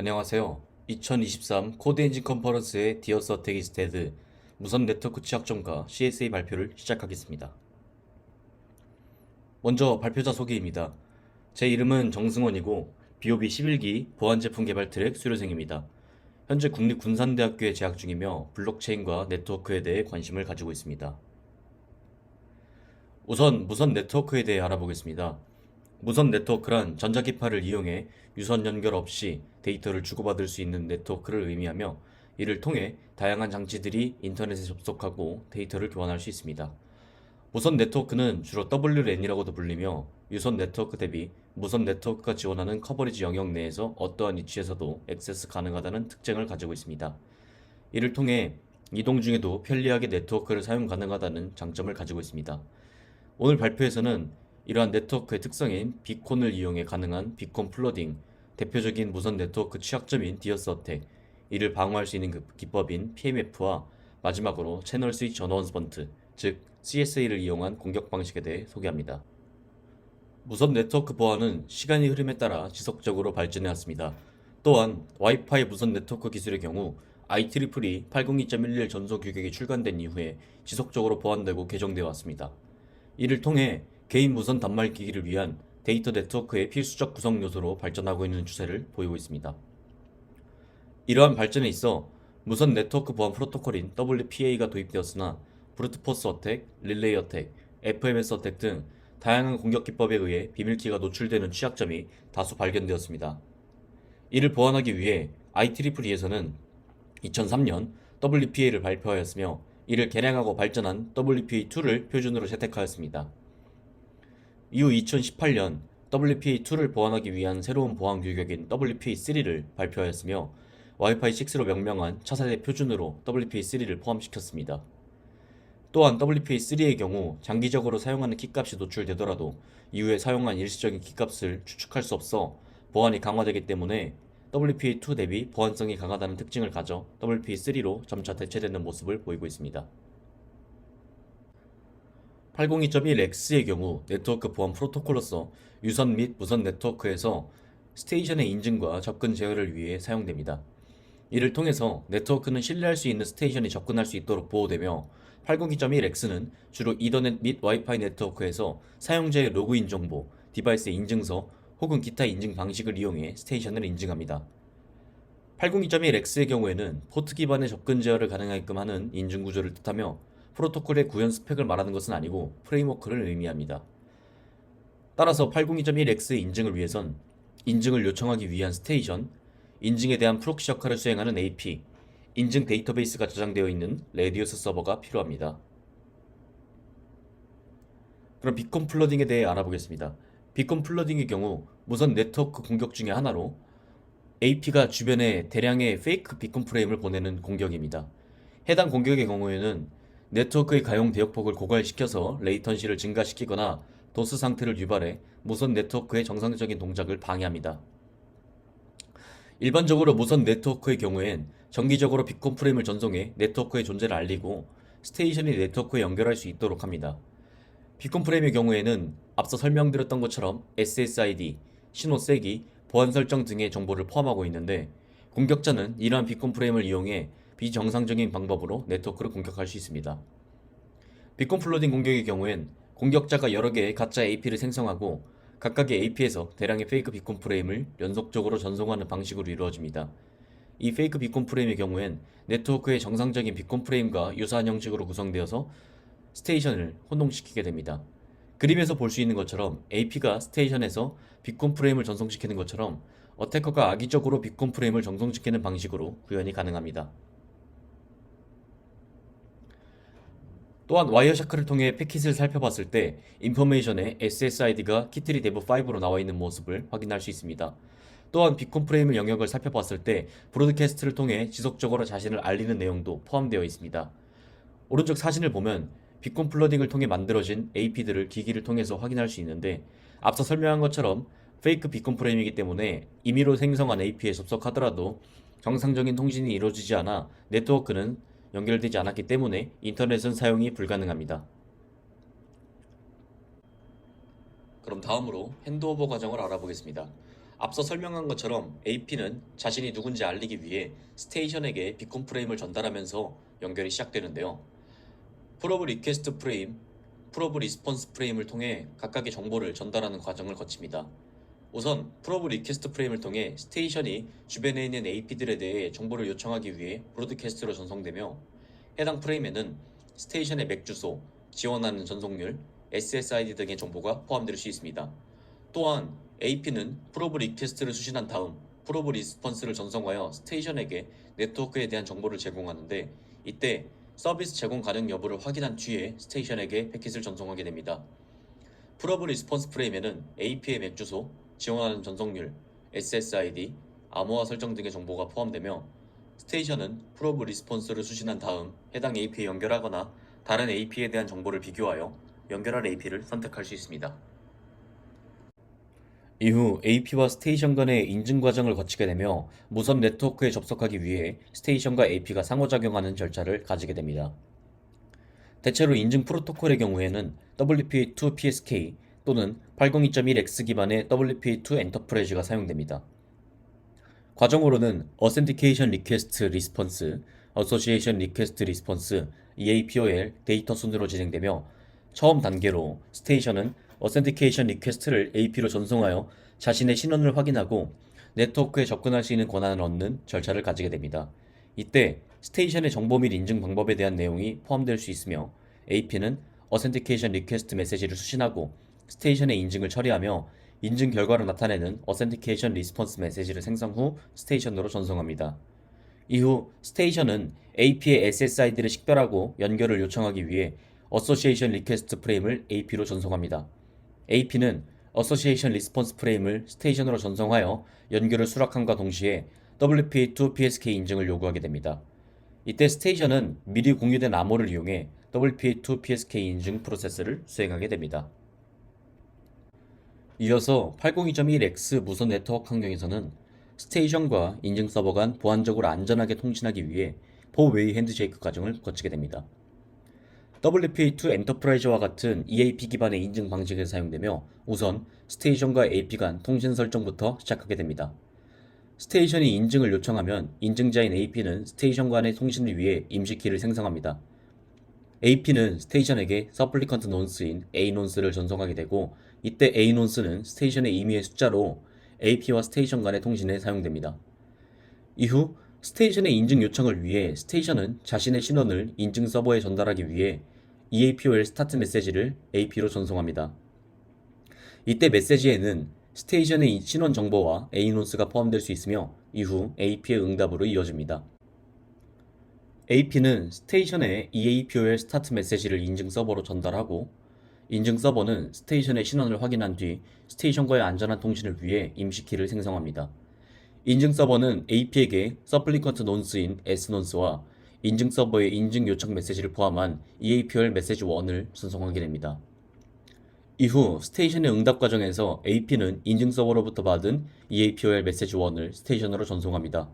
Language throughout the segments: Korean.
안녕하세요. 2023 코드 엔진 컨퍼런스의 디어스 어택 이스테드 무선 네트워크 취약점과 CSA 발표를 시작하겠습니다. 먼저 발표자 소개입니다. 제 이름은 정승원이고 BOB 11기 보안제품 개발 트랙 수료생입니다. 현재 국립군산대학교에 재학 중이며 블록체인과 네트워크에 대해 관심을 가지고 있습니다. 우선 무선 네트워크에 대해 알아보겠습니다. 무선 네트워크란 전자기파를 이용해 유선 연결 없이 데이터를 주고받을 수 있는 네트워크를 의미하며 이를 통해 다양한 장치들이 인터넷에 접속하고 데이터를 교환할 수 있습니다. 무선 네트워크는 주로 WLAN이라고도 불리며 유선 네트워크 대비 무선 네트워크가 지원하는 커버리지 영역 내에서 어떠한 위치에서도 액세스 가능하다는 특징을 가지고 있습니다. 이를 통해 이동 중에도 편리하게 네트워크를 사용 가능하다는 장점을 가지고 있습니다. 오늘 발표에서는 이러한 네트워크의 특성인 비콘을 이용해 가능한 비콘 플러딩, 대표적인 무선 네트워크 취약점인 디어스 어택, 이를 방어할 수 있는 기법인 PMF와 마지막으로 채널 스위치 어나운스먼트, 즉 CSA를 이용한 공격 방식에 대해 소개합니다. 무선 네트워크 보안은 시간의 흐름에 따라 지속적으로 발전해 왔습니다. 또한 와이파이 무선 네트워크 기술의 경우 IEEE 802.11 전송 규격이 출간된 이후에 지속적으로 보완되고 개정되어 왔습니다. 이를 통해 개인 무선 단말 기기를 위한 데이터 네트워크의 필수적 구성 요소로 발전하고 있는 추세를 보이고 있습니다. 이러한 발전에 있어 무선 네트워크 보안 프로토콜인 WPA가 도입되었으나 브루트포스 어택, 릴레이 어택, FMS 어택 등 다양한 공격 기법에 의해 비밀키가 노출되는 취약점이 다수 발견되었습니다. 이를 보완하기 위해 IEEE에서는 2003년 WPA를 발표하였으며 이를 개량하고 발전한 WPA2를 표준으로 채택하였습니다. 이후 2018년 WPA2를 보완하기 위한 새로운 보안 규격인 WPA3를 발표하였으며 와이파이 6로 명명한 차세대 표준으로 WPA3를 포함시켰습니다. 또한 WPA3의 경우 장기적으로 사용하는 키값이 노출되더라도 이후에 사용한 일시적인 키값을 추측할 수 없어 보안이 강화되기 때문에 WPA2 대비 보안성이 강하다는 특징을 가져 WPA3로 점차 대체되는 모습을 보이고 있습니다. 802.1x의 경우 네트워크 보안 프로토콜로서 유선 및 무선 네트워크에서 스테이션의 인증과 접근 제어를 위해 사용됩니다. 이를 통해서 네트워크는 신뢰할 수 있는 스테이션이 접근할 수 있도록 보호되며 802.1x는 주로 이더넷 및 와이파이 네트워크에서 사용자의 로그인 정보, 디바이스 인증서 혹은 기타 인증 방식을 이용해 스테이션을 인증합니다. 802.1x의 경우에는 포트 기반의 접근 제어를 가능하게끔 하는 인증 구조를 뜻하며 프로토콜의 구현 스펙을 말하는 것은 아니고 프레임워크를 의미합니다. 따라서 802.1x의 인증을 위해선 인증을 요청하기 위한 스테이션, 인증에 대한 프록시 역할을 수행하는 AP, 인증 데이터베이스가 저장되어 있는 레디우스 서버가 필요합니다. 그럼 비콘 플러딩에 대해 알아보겠습니다. 비콘 플러딩의 경우 무선 네트워크 공격 중의 하나로 AP가 주변에 대량의 페이크 비콘 프레임을 보내는 공격입니다. 해당 공격의 경우에는 네트워크의 가용 대역폭을 고갈시켜서 레이턴시를 증가시키거나 도스 상태를 유발해 무선 네트워크의 정상적인 동작을 방해합니다. 일반적으로 무선 네트워크의 경우엔 정기적으로 비콘 프레임을 전송해 네트워크의 존재를 알리고 스테이션이 네트워크에 연결할 수 있도록 합니다. 비콘 프레임의 경우에는 앞서 설명드렸던 것처럼 SSID, 신호 세기, 보안 설정 등의 정보를 포함하고 있는데 공격자는 이러한 비콘 프레임을 이용해 비정상적인 방법으로 네트워크를 공격할 수 있습니다. 비콘 플로딩 공격의 경우엔 공격자가 여러 개의 가짜 AP를 생성하고 각각의 AP에서 대량의 페이크 비콘 프레임을 연속적으로 전송하는 방식으로 이루어집니다. 이 페이크 비콘 프레임의 경우엔 네트워크의 정상적인 비콘 프레임과 유사한 형식으로 구성되어서 스테이션을 혼동시키게 됩니다. 그림에서 볼 수 있는 것처럼 AP가 스테이션에서 비콘 프레임을 전송시키는 것처럼 어태커가 악의적으로 비콘 프레임을 전송시키는 방식으로 구현이 가능합니다. 또한 와이어샤크를 통해 패킷을 살펴봤을 때 인포메이션에 SSID가 키트리 데브 5로 나와 있는 모습을 확인할 수 있습니다. 또한 비콘 프레임의 영역을 살펴봤을 때 브로드캐스트를 통해 지속적으로 자신을 알리는 내용도 포함되어 있습니다. 오른쪽 사진을 보면 비콘 플러딩을 통해 만들어진 AP들을 기기를 통해서 확인할 수 있는데 앞서 설명한 것처럼 페이크 비콘 프레임이기 때문에 임의로 생성한 AP에 접속하더라도 정상적인 통신이 이루어지지 않아 네트워크는 연결되지 않았기 때문에 인터넷은 사용이 불가능합니다. 그럼 다음으로 핸드오버 과정을 알아보겠습니다. 앞서 설명한 것처럼 AP는 자신이 누군지 알리기 위해 스테이션에게 비콘 프레임을 전달하면서 연결이 시작되는데요. 프로브 리퀘스트 프레임, 프로브 리스폰스 프레임을 통해 각각의 정보를 전달하는 과정을 거칩니다. 우선 프로브 리퀘스트 프레임을 통해 스테이션이 주변에 있는 AP들에 대해 정보를 요청하기 위해 브로드캐스트로 전송되며, 해당 프레임에는 스테이션의 맥 주소, 지원하는 전송률, SSID 등의 정보가 포함될 수 있습니다. 또한 AP는 프로브 리퀘스트를 수신한 다음 프로브 리스폰스를 전송하여 스테이션에게 네트워크에 대한 정보를 제공하는데, 이때 서비스 제공 가능 여부를 확인한 뒤에 스테이션에게 패킷을 전송하게 됩니다. 프로브 리스폰스 프레임에는 AP의 맥 주소, 지원하는 전송률, SSID, 암호화 설정 등의 정보가 포함되며, 스테이션은 프로브 리스폰스를 수신한 다음 해당 AP에 연결하거나 다른 AP에 대한 정보를 비교하여 연결할 AP를 선택할 수 있습니다. 이후 AP와 스테이션 간의 인증 과정을 거치게 되며 무선 네트워크에 접속하기 위해 스테이션과 AP가 상호작용하는 절차를 가지게 됩니다. 대체로 인증 프로토콜의 경우에는 WPA2 또는 802.1x 기반의 WPA2 엔터프라이즈가 사용됩니다. 과정으로는 Authentication Request Response, Association Request Response, EAPOL 데이터 순으로 진행되며, 처음 단계로 스테이션은 Authentication Request를 AP로 전송하여 자신의 신원을 확인하고 네트워크에 접근할 수 있는 권한을 얻는 절차를 가지게 됩니다. 이때 스테이션의 정보 및 인증 방법에 대한 내용이 포함될 수 있으며, AP는 Authentication Request 메시지를 수신하고 스테이션의 인증을 처리하며 인증 결과를 나타내는 Authentication Response 메시지를 생성 후 스테이션으로 전송합니다. 이후 스테이션은 AP의 SSID를 식별하고 연결을 요청하기 위해 Association Request 프레임을 AP로 전송합니다. AP는 Association Response 프레임을 스테이션으로 전송하여 연결을 수락함과 동시에 WPA2 인증을 요구하게 됩니다. 이때 스테이션은 미리 공유된 암호를 이용해 WPA2 인증 프로세스를 수행하게 됩니다. 이어서 802.1x 무선 네트워크 환경에서는 스테이션과 인증 서버 간 보안적으로 안전하게 통신하기 위해 포웨이 핸드쉐이크 과정을 거치게 됩니다. WPA2 엔터프라이즈와 같은 EAP 기반의 인증 방식이 사용되며, 우선 스테이션과 AP 간 통신 설정부터 시작하게 됩니다. 스테이션이 인증을 요청하면 인증자인 AP는 스테이션 간의 통신을 위해 임시키를 생성합니다. AP는 스테이션에게 서플리컨트 논스인 A논스를 전송하게 되고, 이때 A논스는 스테이션의 임의의 숫자로 AP와 스테이션 간의 통신에 사용됩니다. 이후 스테이션의 인증 요청을 위해 스테이션은 자신의 신원을 인증 서버에 전달하기 위해 EAPOL 스타트 메시지를 AP로 전송합니다. 이때 메시지에는 스테이션의 신원 정보와 A논스가 포함될 수 있으며, 이후 AP의 응답으로 이어집니다. AP는 스테이션에 EAPOL 스타트 메시지를 인증 서버로 전달하고, 인증 서버는 스테이션의 신원을 확인한 뒤 스테이션과의 안전한 통신을 위해 임시키를 생성합니다. 인증 서버는 AP에게 서플리컨트 논스인 S논스와 인증 서버의 인증 요청 메시지를 포함한 EAPOL 메시지 1을 전송하게 됩니다. 이후 스테이션의 응답 과정에서 AP는 인증 서버로부터 받은 EAPOL 메시지 1을 스테이션으로 전송합니다.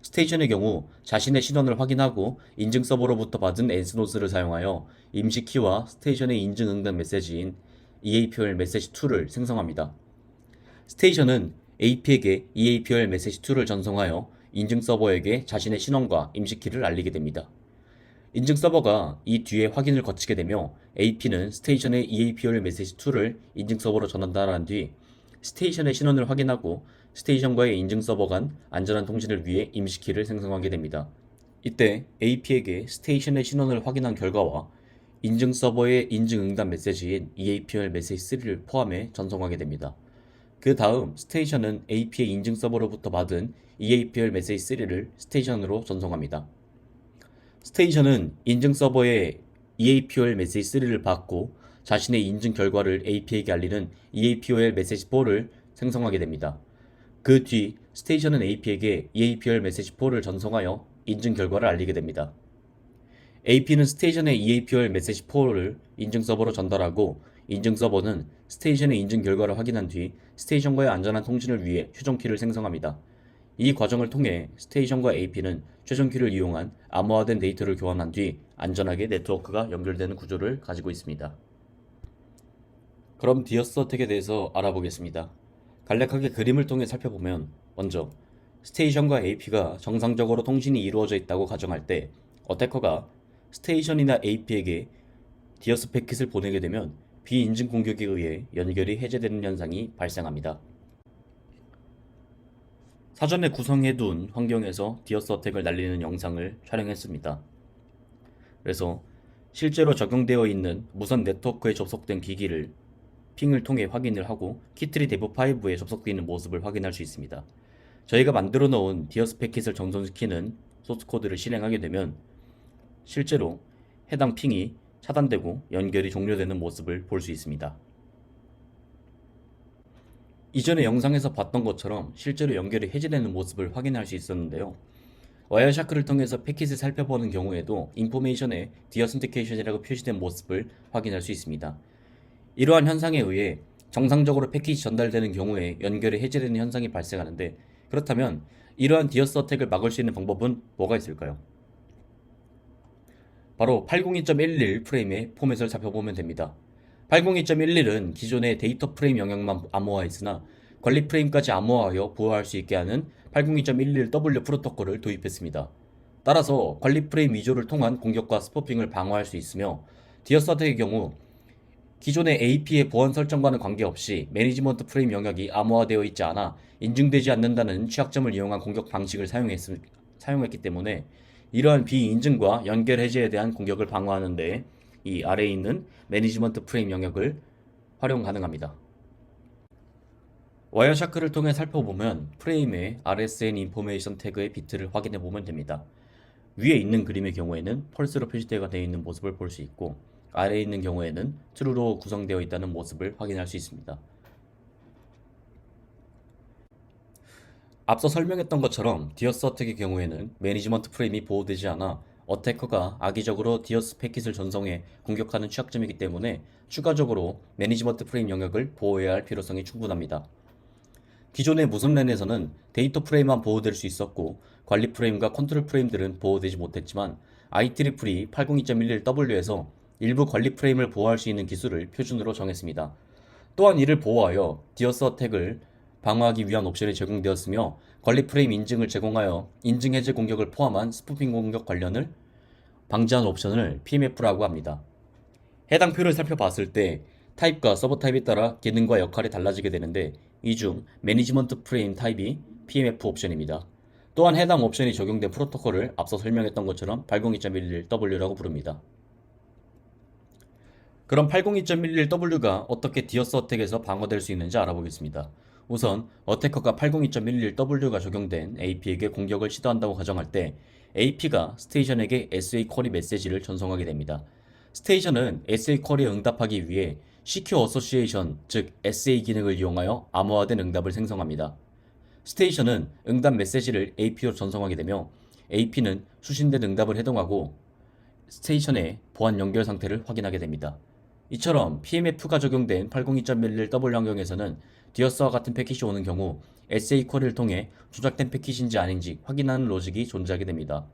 스테이션의 경우 자신의 신원을 확인하고 인증 서버로부터 받은 S노스를 사용하여 임시키와 스테이션의 인증 응답 메시지인 EAPOL 메시지 2를 생성합니다. 스테이션은 AP에게 EAPOL 메시지 2를 전송하여 인증 서버에게 자신의 신원과 임시키를 알리게 됩니다. 인증 서버가 이 뒤에 확인을 거치게 되며, AP는 스테이션의 EAPOL 메시지 2를 인증 서버로 전달한 뒤 스테이션의 신원을 확인하고 스테이션과의 인증 서버 간 안전한 통신을 위해 임시키를 생성하게 됩니다. 이때 AP에게 스테이션의 신원을 확인한 결과와 인증 서버의 인증 응답 메시지인 EAPOL 메시지 3를 포함해 전송하게 됩니다. 그 다음 스테이션은 AP의 인증 서버로부터 받은 EAPOL 메시지 3를 스테이션으로 전송합니다. 스테이션은 인증 서버의 EAPOL 메시지 3를 받고 자신의 인증 결과를 AP에게 알리는 EAPOL 메시지 4를 생성하게 됩니다. 그 뒤 스테이션은 AP에게 EAPOL 메시지 4를 전송하여 인증 결과를 알리게 됩니다. AP는 스테이션의 EAPOL 메시지 4를 인증 서버로 전달하고, 인증 서버는 스테이션의 인증 결과를 확인한 뒤 스테이션과의 안전한 통신을 위해 최종키를 생성합니다. 이 과정을 통해 스테이션과 AP는 최종키를 이용한 암호화된 데이터를 교환한 뒤 안전하게 네트워크가 연결되는 구조를 가지고 있습니다. 그럼 디어스 어택에 대해서 알아보겠습니다. 간략하게 그림을 통해 살펴보면 먼저 스테이션과 AP가 정상적으로 통신이 이루어져 있다고 가정할 때 어태커가 스테이션이나 AP에게 디어스 패킷을 보내게 되면 비인증 공격에 의해 연결이 해제되는 현상이 발생합니다. 사전에 구성해둔 환경에서 디어스 어택을 날리는 영상을 촬영했습니다. 그래서 실제로 적용되어 있는 무선 네트워크에 접속된 기기를 핑을 통해 확인을 하고 키트리 데브5에 접속되어 있는 모습을 확인할 수 있습니다. 저희가 만들어 놓은 디어스 패킷을 정선시키는 소스 코드를 실행하게 되면 실제로 해당 핑이 차단되고 연결이 종료되는 모습을 볼 수 있습니다. 이전에 영상에서 봤던 것처럼 실제로 연결이 해제되는 모습을 확인할 수 있었는데요. 와이어샤크를 통해서 패킷을 살펴보는 경우에도 인포메이션에 디어센티케이션이라고 표시된 모습을 확인할 수 있습니다. 이러한 현상에 의해 정상적으로 패킷이 전달되는 경우에 연결이 해제되는 현상이 발생하는데, 그렇다면 이러한 디어스 어택을 막을 수 있는 방법은 뭐가 있을까요? 바로 802.11 프레임의 포맷을 살펴보면 됩니다. 802.11은 기존의 데이터 프레임 영역만 암호화했으나 관리 프레임까지 암호화하여 보호할 수 있게 하는 802.11W 프로토콜을 도입했습니다. 따라서 관리 프레임 위조를 통한 공격과 스포핑을 방어할 수 있으며, 디어스 어택의 경우 기존의 AP의 보안 설정과는 관계없이 매니지먼트 프레임 영역이 암호화되어 있지 않아 인증되지 않는다는 취약점을 이용한 공격 방식을 사용했기 때문에 이러한 비인증과 연결 해제에 대한 공격을 방어하는 데 이 아래에 있는 매니지먼트 프레임 영역을 활용 가능합니다. 와이어샤크를 통해 살펴보면 프레임의 RSN 인포메이션 태그의 비트를 확인해 보면 됩니다. 위에 있는 그림의 경우에는 펄스로 표시되어 있는 모습을 볼 수 있고, 아래에 있는 경우에는 true로 구성되어 있다는 모습을 확인할 수 있습니다. 앞서 설명했던 것처럼 디어스 어택의 경우에는 매니지먼트 프레임이 보호되지 않아 어태커가 악의적으로 디어스 패킷을 전송해 공격하는 취약점이기 때문에 추가적으로 매니지먼트 프레임 영역을 보호해야 할 필요성이 충분합니다. 기존의 무선 랜에서는 데이터 프레임만 보호될 수 있었고 관리 프레임과 컨트롤 프레임들은 보호되지 못했지만 IEEE 802.11W에서 일부 관리 프레임을 보호할 수 있는 기술을 표준으로 정했습니다. 또한 이를 보호하여 디어스 어택을 방어하기 위한 옵션이 제공되었으며, 관리 프레임 인증을 제공하여 인증 해제 공격을 포함한 스푸핑 공격 관련을 방지하는 옵션을 PMF라고 합니다. 해당 표를 살펴봤을 때 타입과 서버 타입에 따라 기능과 역할이 달라지게 되는데, 이 중 매니지먼트 프레임 타입이 PMF 옵션입니다. 또한 해당 옵션이 적용된 프로토콜을 앞서 설명했던 것처럼 802.11W라고 부릅니다. 그럼 802.11W가 어떻게 디어스 어택에서 방어될 수 있는지 알아보겠습니다. 우선 어태커가 802.11W가 적용된 AP에게 공격을 시도한다고 가정할 때 AP가 스테이션에게 SA 쿼리 메시지를 전송하게 됩니다. 스테이션은 SA 쿼리에 응답하기 위해 Secure Association, 즉 SA 기능을 이용하여 암호화된 응답을 생성합니다. 스테이션은 응답 메시지를 AP로 전송하게 되며 AP는 수신된 응답을 해동하고 스테이션의 보안 연결 상태를 확인하게 됩니다. 이처럼 PMF가 적용된 802.11W 환경에서는 디어스와 같은 패킷이 오는 경우 SA 쿼리를 통해 조작된 패킷인지 아닌지 확인하는 로직이 존재하게 됩니다.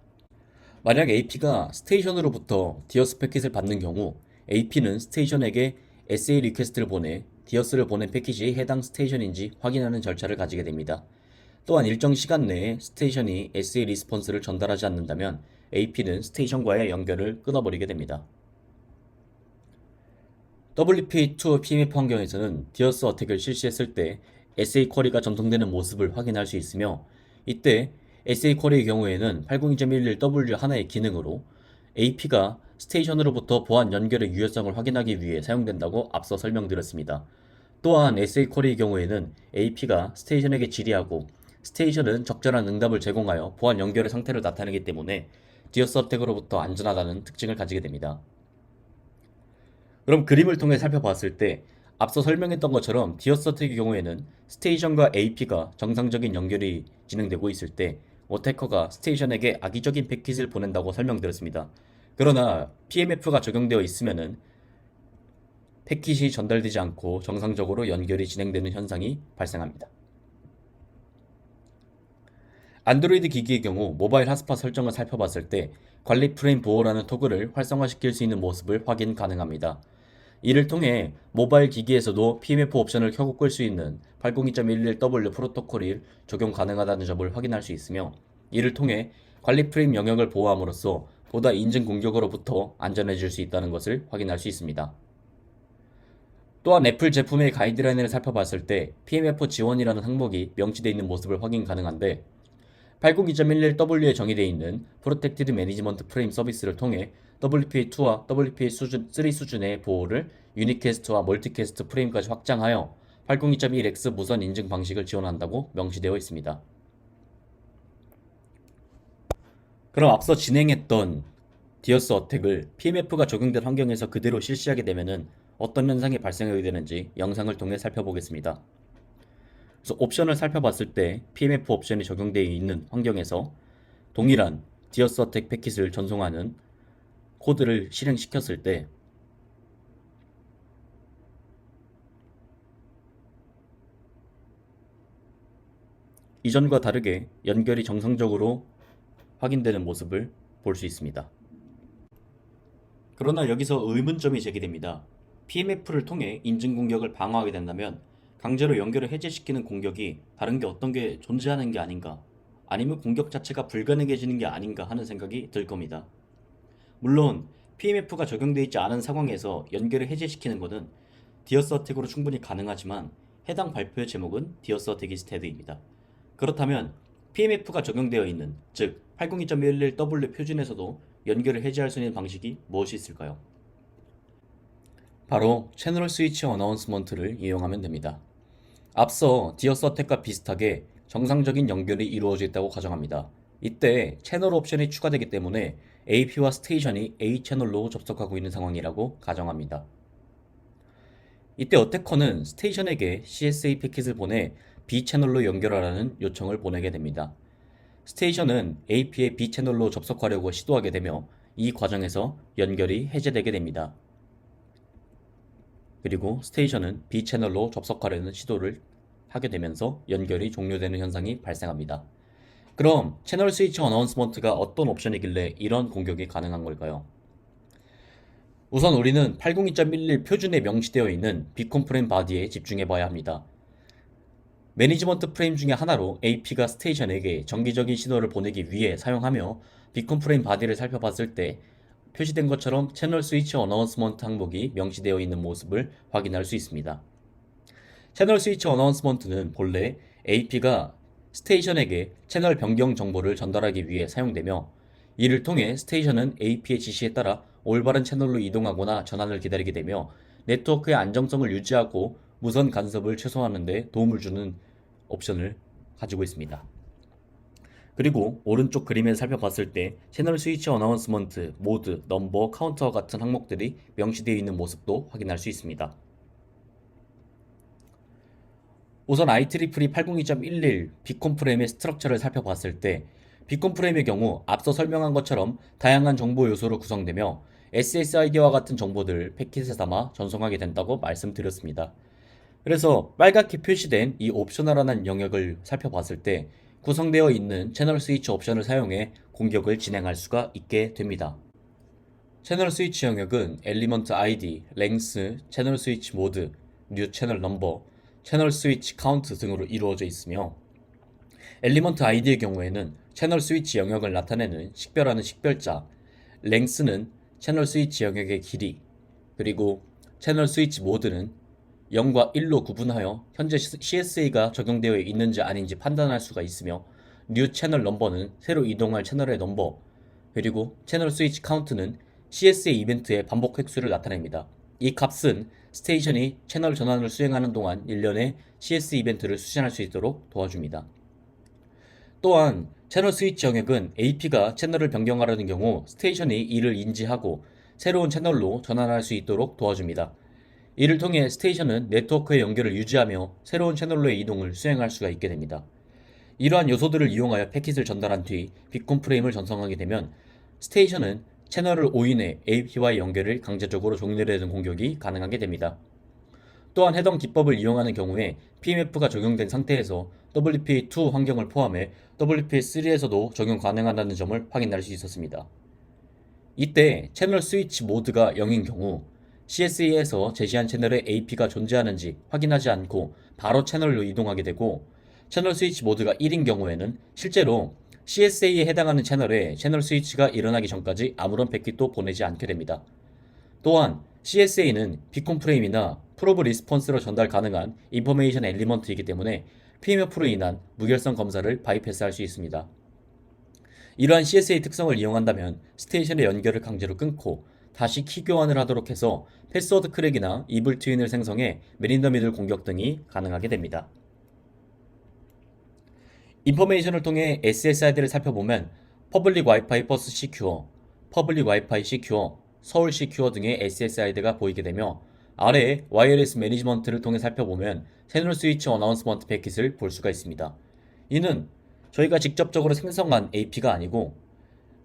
만약 AP가 스테이션으로부터 디어스 패킷을 받는 경우 AP는 스테이션에게 SA 리퀘스트를 보내 디어스를 보낸 패킷이 해당 스테이션인지 확인하는 절차를 가지게 됩니다. 또한 일정 시간 내에 스테이션이 SA 리스폰스를 전달하지 않는다면 AP는 스테이션과의 연결을 끊어버리게 됩니다. WPA2 PMF 환경에서는 디어스 어택을 실시했을 때 SA 쿼리가 전송되는 모습을 확인할 수 있으며, 이때 SA 쿼리의 경우에는 802.11W 하나의 기능으로 AP가 스테이션으로부터 보안 연결의 유효성을 확인하기 위해 사용된다고 앞서 설명드렸습니다. 또한 SA 쿼리의 경우에는 AP가 스테이션에게 질의하고 스테이션은 적절한 응답을 제공하여 보안 연결의 상태를 나타내기 때문에 디어스 어택으로부터 안전하다는 특징을 가지게 됩니다. 그럼 그림을 통해 살펴봤을 때 앞서 설명했던 것처럼 디어스 어택의 경우에는 스테이션과 AP가 정상적인 연결이 진행되고 있을 때 어태커가 스테이션에게 악의적인 패킷을 보낸다고 설명드렸습니다. 그러나 PMF가 적용되어 있으면은 패킷이 전달되지 않고 정상적으로 연결이 진행되는 현상이 발생합니다. 안드로이드 기기의 경우 모바일 핫스팟 설정을 살펴봤을 때 관리 프레임 보호라는 토글을 활성화시킬 수 있는 모습을 확인 가능합니다. 이를 통해 모바일 기기에서도 PMF 옵션을 켜고 끌 수 있는 802.11W 프로토콜이 적용 가능하다는 점을 확인할 수 있으며, 이를 통해 관리 프레임 영역을 보호함으로써 보다 인증 공격으로부터 안전해질 수 있다는 것을 확인할 수 있습니다. 또한 애플 제품의 가이드라인을 살펴봤을 때 PMF 지원이라는 항목이 명시되어 있는 모습을 확인 가능한데, 802.11W에 정의되어 있는 프로텍티드 매니지먼트 프레임 서비스를 통해 WPA2와 WPA3 수준의 보호를 유니캐스트와 멀티캐스트 프레임까지 확장하여 802.1X 무선 인증 방식을 지원한다고 명시되어 있습니다. 그럼 앞서 진행했던 디어스 어택을 PMF가 적용된 환경에서 그대로 실시하게 되면 어떤 현상이 발생하게 되는지 영상을 통해 살펴보겠습니다. 그래서 옵션을 살펴봤을 때 PMF 옵션이 적용되어 있는 환경에서 동일한 디어스 어택 패킷을 전송하는 코드를 실행시켰을 때 이전과 다르게 연결이 정상적으로 확인되는 모습을 볼 수 있습니다. 그러나 여기서 의문점이 제기됩니다. PMF를 통해 인증 공격을 방어하게 된다면 강제로 연결을 해제시키는 공격이 다른 게 어떤 게 존재하는 게 아닌가, 아니면 공격 자체가 불가능해지는 게 아닌가 하는 생각이 들 겁니다. 물론 PMF가 적용되어 있지 않은 상황에서 연결을 해제시키는 것은 디어스 어택으로 충분히 가능하지만 해당 발표의 제목은 디어스 어택 이스테드입니다. 그렇다면 PMF가 적용되어 있는, 즉 802.11W 표준에서도 연결을 해제할 수 있는 방식이 무엇이 있을까요? 바로 채널 스위치 어나운스먼트를 이용하면 됩니다. 앞서 디어스 어택과 비슷하게 정상적인 연결이 이루어져 있다고 가정합니다. 이때 채널 옵션이 추가되기 때문에 AP와 스테이션이 A 채널로 접속하고 있는 상황이라고 가정합니다. 이때 어태커는 스테이션에게 CSA 패킷을 보내 B 채널로 연결하라는 요청을 보내게 됩니다. 스테이션은 AP의 B 채널로 접속하려고 시도하게 되며 이 과정에서 연결이 해제되게 됩니다. 그리고 스테이션은 B 채널로 접속하려는 시도를 하게 되면서 연결이 종료되는 현상이 발생합니다. 그럼 채널 스위치 어나운스먼트가 어떤 옵션이길래 이런 공격이 가능한 걸까요? 우선 우리는 802.11 표준에 명시되어 있는 비콘 프레임 바디에 집중해 봐야 합니다. 매니지먼트 프레임 중에 하나로 AP가 스테이션에게 정기적인 신호를 보내기 위해 사용하며, 비콘 프레임 바디를 살펴봤을 때 표시된 것처럼 채널 스위치 어나운스먼트 항목이 명시되어 있는 모습을 확인할 수 있습니다. 채널 스위치 어나운스먼트는 본래 AP가 스테이션에게 채널 변경 정보를 전달하기 위해 사용되며, 이를 통해 스테이션은 AP의 지시에 따라 올바른 채널로 이동하거나 전환을 기다리게 되며 네트워크의 안정성을 유지하고 무선 간섭을 최소화하는 데 도움을 주는 옵션을 가지고 있습니다. 그리고 오른쪽 그림을 살펴봤을 때 채널 스위치 어나운스먼트, 모드, 넘버, 카운터와 같은 항목들이 명시되어 있는 모습도 확인할 수 있습니다. 우선 IEEE 802.11 비콘 프레임의 스트럭처를 살펴봤을 때 비콘 프레임의 경우 앞서 설명한 것처럼 다양한 정보 요소로 구성되며 SSID와 같은 정보들을 패킷에 담아 전송하게 된다고 말씀드렸습니다. 그래서 빨갛게 표시된 이 옵셔널한 영역을 살펴봤을 때 구성되어 있는 채널 스위치 옵션을 사용해 공격을 진행할 수가 있게 됩니다. 채널 스위치 영역은 엘리먼트 ID, 랭스, 채널 스위치 모드, 뉴 채널 넘버, 채널 스위치 카운트 등으로 이루어져 있으며, 엘리먼트 ID의 경우에는 채널 스위치 영역을 나타내는 식별하는 식별자, 랭스는 채널 스위치 영역의 길이, 그리고 채널 스위치 모드는 0과 1로 구분하여 현재 CSA가 적용되어 있는지 아닌지 판단할 수가 있으며, 뉴 채널 넘버는 새로 이동할 채널의 넘버, 그리고 채널 스위치 카운트는 CSA 이벤트의 반복 획수를 나타냅니다. 이 값은 스테이션이 채널 전환을 수행하는 동안 일련의 CS 이벤트를 수신할 수 있도록 도와줍니다. 또한 채널 스위치 영역은 AP가 채널을 변경하려는 경우 스테이션이 이를 인지하고 새로운 채널로 전환할 수 있도록 도와줍니다. 이를 통해 스테이션은 네트워크의 연결을 유지하며 새로운 채널로의 이동을 수행할 수가 있게 됩니다. 이러한 요소들을 이용하여 패킷을 전달한 뒤 비콘 프레임을 전송하게 되면 스테이션은 채널을 오인해 AP와의 연결을 강제적으로 종료되는 공격이 가능하게 됩니다. 또한 해당 기법을 이용하는 경우에 PMF가 적용된 상태에서 WPA2 환경을 포함해 WPA3에서도 적용 가능하다는 점을 확인할 수 있었습니다. 이때 채널 스위치 모드가 0인 경우 CSA에서 제시한 채널에 AP가 존재하는지 확인하지 않고 바로 채널로 이동하게 되고, 채널 스위치 모드가 1인 경우에는 실제로 CSA에 해당하는 채널에 채널 스위치가 일어나기 전까지 아무런 패킷도 보내지 않게 됩니다. 또한 CSA는 비콘 프레임이나 프로브 리스폰스로 전달 가능한 인포메이션 엘리먼트이기 때문에 PMF로 인한 무결성 검사를 바이패스할 수 있습니다. 이러한 CSA 특성을 이용한다면 스테이션의 연결을 강제로 끊고 다시 키 교환을 하도록 해서 패스워드 크랙이나 이블 트윈을 생성해 맨인더미들 공격 등이 가능하게 됩니다. 인포메이션을 통해 SSID를 살펴보면 퍼블릭 와이파이 버스 시큐어, 퍼블릭 와이파이 시큐어, 서울 시큐어 등의 SSID가 보이게 되며, 아래에 와이어리스 매니지먼트를 통해 살펴보면 채널 스위치 어나운스먼트 패킷을 볼 수가 있습니다. 이는 저희가 직접적으로 생성한 AP가 아니고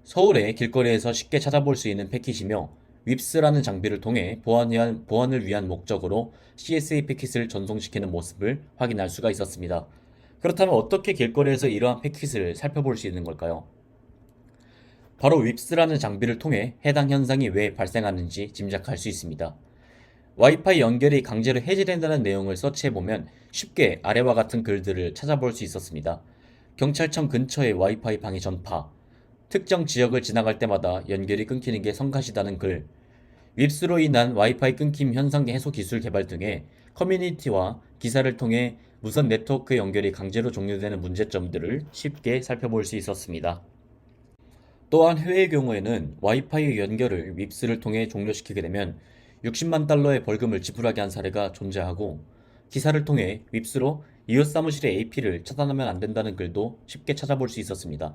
서울의 길거리에서 쉽게 찾아볼 수 있는 패킷이며, 윕스라는 장비를 통해 보안을 위한 목적으로 CSA 패킷을 전송시키는 모습을 확인할 수가 있었습니다. 그렇다면 어떻게 길거리에서 이러한 패킷을 살펴볼 수 있는 걸까요? 바로 윕스라는 장비를 통해 해당 현상이 왜 발생하는지 짐작할 수 있습니다. 와이파이 연결이 강제로 해제된다는 내용을 서치해보면 쉽게 아래와 같은 글들을 찾아볼 수 있었습니다. 경찰청 근처의 와이파이 방해 전파, 특정 지역을 지나갈 때마다 연결이 끊기는 게 성가시다는 글, 윕스로 인한 와이파이 끊김 현상 해소 기술 개발 등의 커뮤니티와 기사를 통해 무선 네트워크 연결이 강제로 종료되는 문제점들을 쉽게 살펴볼 수 있었습니다. 또한 해외의 경우에는 와이파이 연결을 윕스를 통해 종료시키게 되면 60만 달러의 벌금을 지불하게 한 사례가 존재하고, 기사를 통해 윕스로 이웃 사무실의 AP를 차단하면 안 된다는 글도 쉽게 찾아볼 수 있었습니다.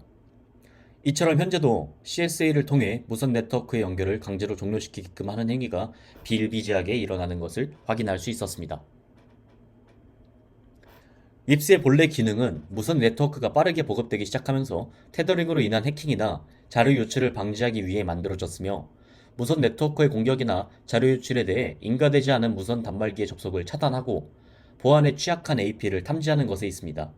이처럼 현재도 CSA를 통해 무선 네트워크의 연결을 강제로 종료시키게끔 하는 행위가 비일비재하게 일어나는 것을 확인할 수 있었습니다. 윕스의 본래 기능은 무선 네트워크가 빠르게 보급되기 시작하면서 테더링으로 인한 해킹이나 자료 유출을 방지하기 위해 만들어졌으며, 무선 네트워크의 공격이나 자료 유출에 대해 인가되지 않은 무선 단말기의 접속을 차단하고 보안에 취약한 AP를 탐지하는 것에 있습니다.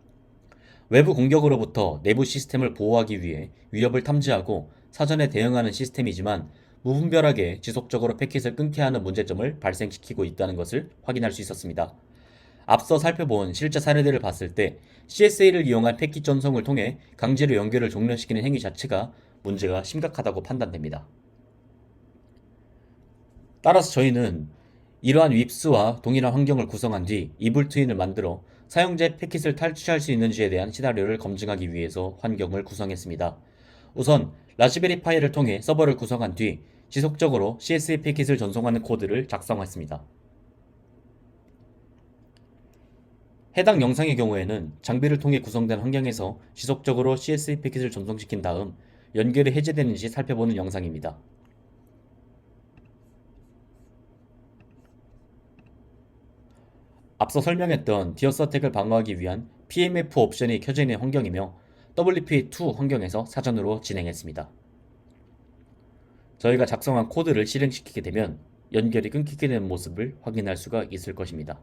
외부 공격으로부터 내부 시스템을 보호하기 위해 위협을 탐지하고 사전에 대응하는 시스템이지만, 무분별하게 지속적으로 패킷을 끊게 하는 문제점을 발생시키고 있다는 것을 확인할 수 있었습니다. 앞서 살펴본 실제 사례들을 봤을 때 CSA를 이용한 패킷 전송을 통해 강제로 연결을 종료시키는 행위 자체가 문제가 심각하다고 판단됩니다. 따라서 저희는 이러한 윕스와 동일한 환경을 구성한 뒤 이블 트윈을 만들어 사용자의 패킷을 탈취할 수 있는지에 대한 시나리오를 검증하기 위해서 환경을 구성했습니다. 우선 라즈베리 파이를 통해 서버를 구성한 뒤 지속적으로 CSA 패킷을 전송하는 코드를 작성했습니다. 해당 영상의 경우에는 장비를 통해 구성된 환경에서 지속적으로 CSA 패킷을 전송시킨 다음 연결이 해제되는지 살펴보는 영상입니다. 앞서 설명했던 디어스 어택을 방어하기 위한 PMF 옵션이 켜져 있는 환경이며 WPA2 환경에서 사전으로 진행했습니다. 저희가 작성한 코드를 실행시키게 되면 연결이 끊기게 되는 모습을 확인할 수가 있을 것입니다.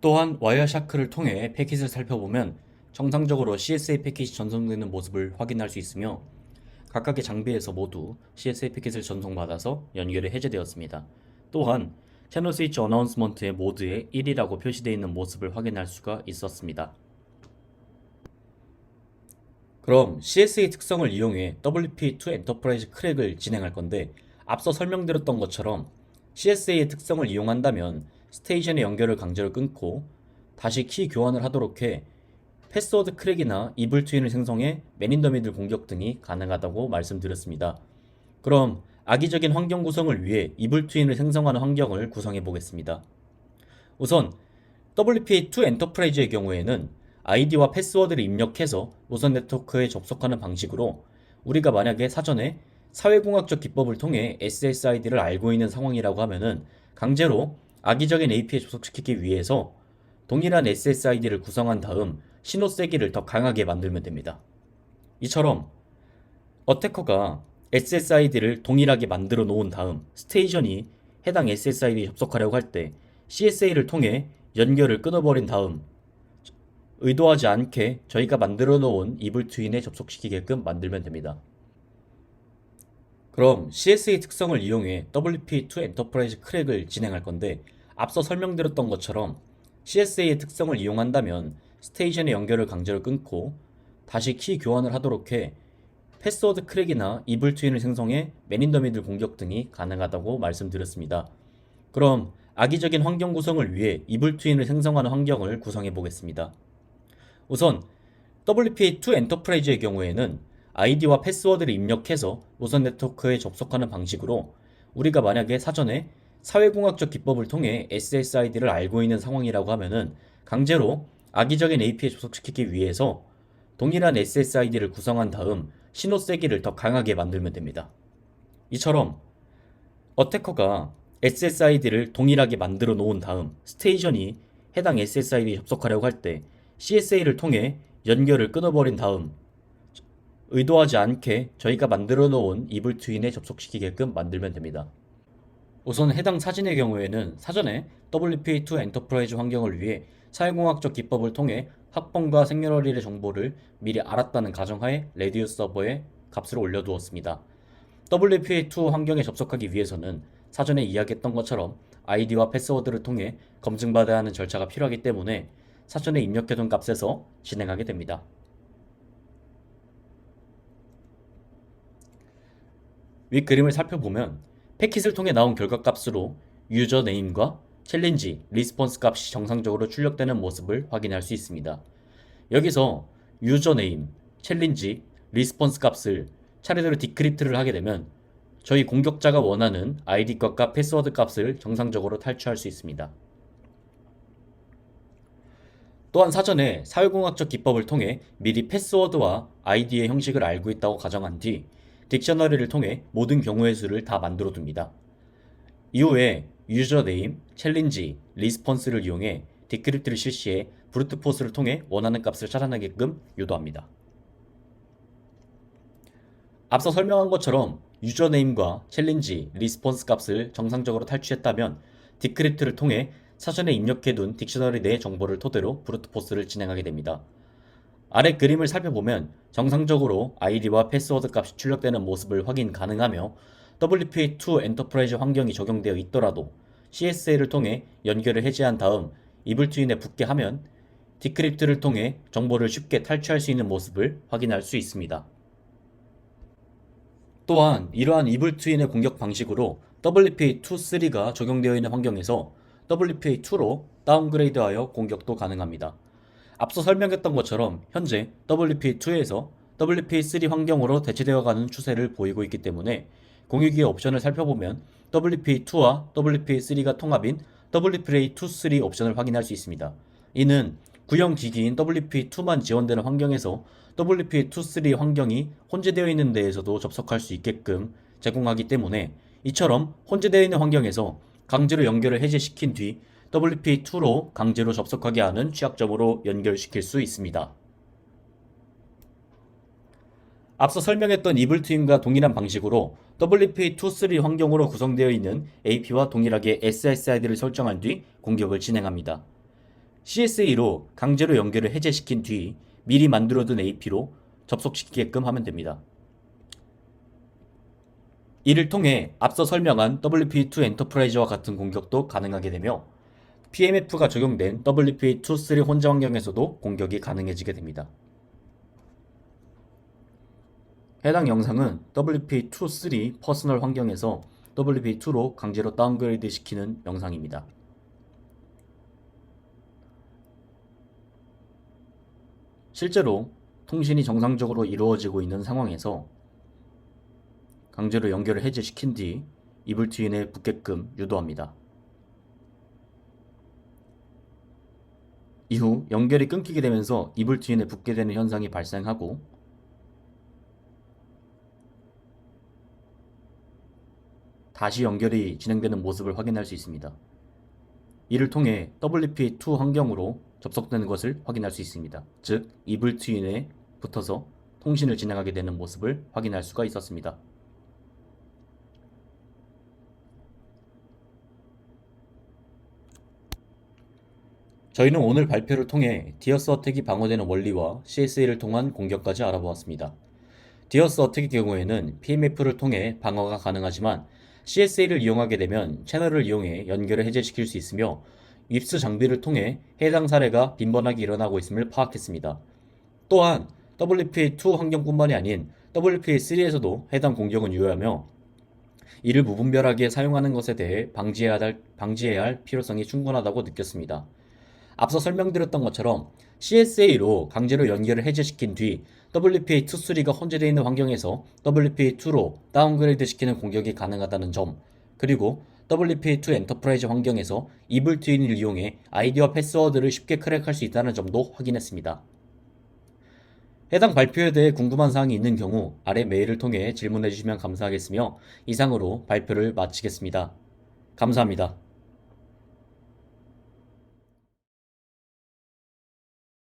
또한 와이어샤크를 통해 패킷을 살펴보면 정상적으로 CSA 패킷이 전송되는 모습을 확인할 수 있으며, 각각의 장비에서 모두 CSA 패킷을 전송받아서 연결이 해제되었습니다. 또한 채널 스위치 어나운스먼트의 모드에 1이라고 표시되어 있는 모습을 확인할 수가 있었습니다. 그럼 CSA 특성을 이용해 WP2 엔터프라이즈 크랙을 진행할 건데, 앞서 설명드렸던 것처럼 CSA의 특성을 이용한다면 스테이션의 연결을 강제로 끊고 다시 키 교환을 하도록 해 패스워드 크랙이나 이블 트윈을 생성해 맨인더미들 공격 등이 가능하다고 말씀드렸습니다. 그럼 악의적인 환경 구성을 위해 이블 트윈을 생성하는 환경을 구성해 보겠습니다. 우선 WPA2 엔터프라이즈의 경우에는 아이디와 패스워드를 입력해서 무선 네트워크에 접속하는 방식으로, 우리가 만약에 사전에 사회공학적 기법을 통해 SSID를 알고 있는 상황이라고 하면은 강제로 악의적인 AP에 접속시키기 위해서 동일한 SSID를 구성한 다음 신호 세기를 더 강하게 만들면 됩니다. 이처럼 어태커가 SSID를 동일하게 만들어 놓은 다음 스테이션이 해당 SSID에 접속하려고 할 때 CSA를 통해 연결을 끊어버린 다음 의도하지 않게 저희가 만들어 놓은 이불 트윈에 접속시키게끔 만들면 됩니다. 그럼 CSA 특성을 이용해 WPA2 엔터프라이즈 크랙을 진행할 건데, 앞서 설명드렸던 것처럼 CSA의 특성을 이용한다면 스테이션의 연결을 강제로 끊고 다시 키 교환을 하도록 해 패스워드 크랙이나 이불 트윈을 생성해 맨인더미들 공격 등이 가능하다고 말씀드렸습니다. 그럼 악의적인 환경 구성을 위해 이불 트윈을 생성하는 환경을 구성해 보겠습니다. 우선 WPA2 엔터프라이즈의 경우에는 아이디와 패스워드를 입력해서 무선 네트워크에 접속하는 방식으로, 우리가 만약에 사전에 사회공학적 기법을 통해 SSID를 알고 있는 상황이라고 하면은 강제로 악의적인 AP에 접속시키기 위해서 동일한 SSID를 구성한 다음 신호 세기를 더 강하게 만들면 됩니다. 이처럼 어태커가 SSID를 동일하게 만들어 놓은 다음 스테이션이 해당 SSID에 접속하려고 할 때 CSA를 통해 연결을 끊어버린 다음 의도하지 않게 저희가 만들어 놓은 이불 트윈에 접속시키게끔 만들면 됩니다. 우선 해당 사진의 경우에는 사전에 WPA2 엔터프라이즈 환경을 위해 사회공학적 기법을 통해 학번과 생년월일의 정보를 미리 알았다는 가정하에 레디오 서버에 값을 올려두었습니다. WPA2 환경에 접속하기 위해서는 사전에 이야기했던 것처럼 아이디와 패스워드를 통해 검증받아야 하는 절차가 필요하기 때문에 사전에 입력해둔 값에서 진행하게 됩니다. 윗 그림을 살펴보면 패킷을 통해 나온 결과 값으로 유저 네임과 챌린지, 리스폰스 값이 정상적으로 출력되는 모습을 확인할 수 있습니다. 여기서 유저 네임, 챌린지, 리스폰스 값을 차례대로 디크립트를 하게 되면 저희 공격자가 원하는 ID 값과 패스워드 값을 정상적으로 탈취할 수 있습니다. 또한 사전에 사회공학적 기법을 통해 미리 패스워드와 아이디의 형식을 알고 있다고 가정한 뒤 딕셔너리를 통해 모든 경우의 수를 다 만들어 둡니다. 이후에 유저네임, 챌린지, 리스폰스를 이용해 디크립트를 실시해 브루트포스를 통해 원하는 값을 찾아내게끔 유도합니다. 앞서 설명한 것처럼 유저네임과 챌린지, 리스폰스 값을 정상적으로 탈취했다면 디크립트를 통해 사전에 입력해둔 딕셔너리 내 정보를 토대로 브루트포스를 진행하게 됩니다. 아래 그림을 살펴보면 정상적으로 아이디와 패스워드 값이 출력되는 모습을 확인 가능하며 WPA2 엔터프라이즈 환경이 적용되어 있더라도 CSA를 통해 연결을 해제한 다음 이불 트윈에 붙게 하면 디크립트를 통해 정보를 쉽게 탈취할 수 있는 모습을 확인할 수 있습니다. 또한 이러한 이불 트윈의 공격 방식으로 WPA2-3가 적용되어 있는 환경에서 WPA2로 다운그레이드하여 공격도 가능합니다. 앞서 설명했던 것처럼 현재 WPA2에서 WPA3 환경으로 대체되어가는 추세를 보이고 있기 때문에 공유기의 옵션을 살펴보면 WPA2와 WPA3가 통합인 WPA2-3 옵션을 확인할 수 있습니다. 이는 구형 기기인 WPA2만 지원되는 환경에서 WPA2-3 환경이 혼재되어 있는 데에서도 접속할 수 있게끔 제공하기 때문에 이처럼 혼재되어 있는 환경에서 강제로 연결을 해제시킨 뒤 WPA2로 강제로 접속하게 하는 취약점으로 연결시킬 수 있습니다. 앞서 설명했던 이불 트윈과 동일한 방식으로 WPA2-3 환경으로 구성되어 있는 AP와 동일하게 SSID를 설정한 뒤 공격을 진행합니다. CSA로 강제로 연결을 해제시킨 뒤 미리 만들어둔 AP로 접속시키게끔 하면 됩니다. 이를 통해 앞서 설명한 WPA2 엔터프라이즈와 같은 공격도 가능하게 되며 PMF가 적용된 WPA2-3 혼자 환경에서도 공격이 가능해지게 됩니다. 해당 영상은 WPA2-3 퍼스널 환경에서 WPA2로 강제로 다운그레이드 시키는 영상입니다. 실제로 통신이 정상적으로 이루어지고 있는 상황에서 강제로 연결을 해제시킨 뒤 이불 트윈에 붙게끔 유도합니다. 이후 연결이 끊기게 되면서 이불 트윈에 붙게 되는 현상이 발생하고 다시 연결이 진행되는 모습을 확인할 수 있습니다. 이를 통해 WPA2 환경으로 접속되는 것을 확인할 수 있습니다. 즉, 이불 트윈에 붙어서 통신을 진행하게 되는 모습을 확인할 수가 있었습니다. 저희는 오늘 발표를 통해 디어스 어택이 방어되는 원리와 CSA를 통한 공격까지 알아보았습니다. 디어스 어택의 경우에는 PMF를 통해 방어가 가능하지만 CSA를 이용하게 되면 채널을 이용해 연결을 해제시킬 수 있으며 윕스 장비를 통해 해당 사례가 빈번하게 일어나고 있음을 파악했습니다. 또한 WPA2 환경뿐만이 아닌 WPA3에서도 해당 공격은 유효하며 이를 무분별하게 사용하는 것에 대해 방지해야 할 필요성이 충분하다고 느꼈습니다. 앞서 설명드렸던 것처럼 CSA로 강제로 연결을 해제시킨 뒤 WPA2-3가 혼재되어 있는 환경에서 WPA2로 다운그레이드 시키는 공격이 가능하다는 점, 그리고 WPA2 엔터프라이즈 환경에서 이블 트윈을 이용해 아이디와 패스워드를 쉽게 크랙할 수 있다는 점도 확인했습니다. 해당 발표에 대해 궁금한 사항이 있는 경우 아래 메일을 통해 질문해 주시면 감사하겠으며 이상으로 발표를 마치겠습니다. 감사합니다.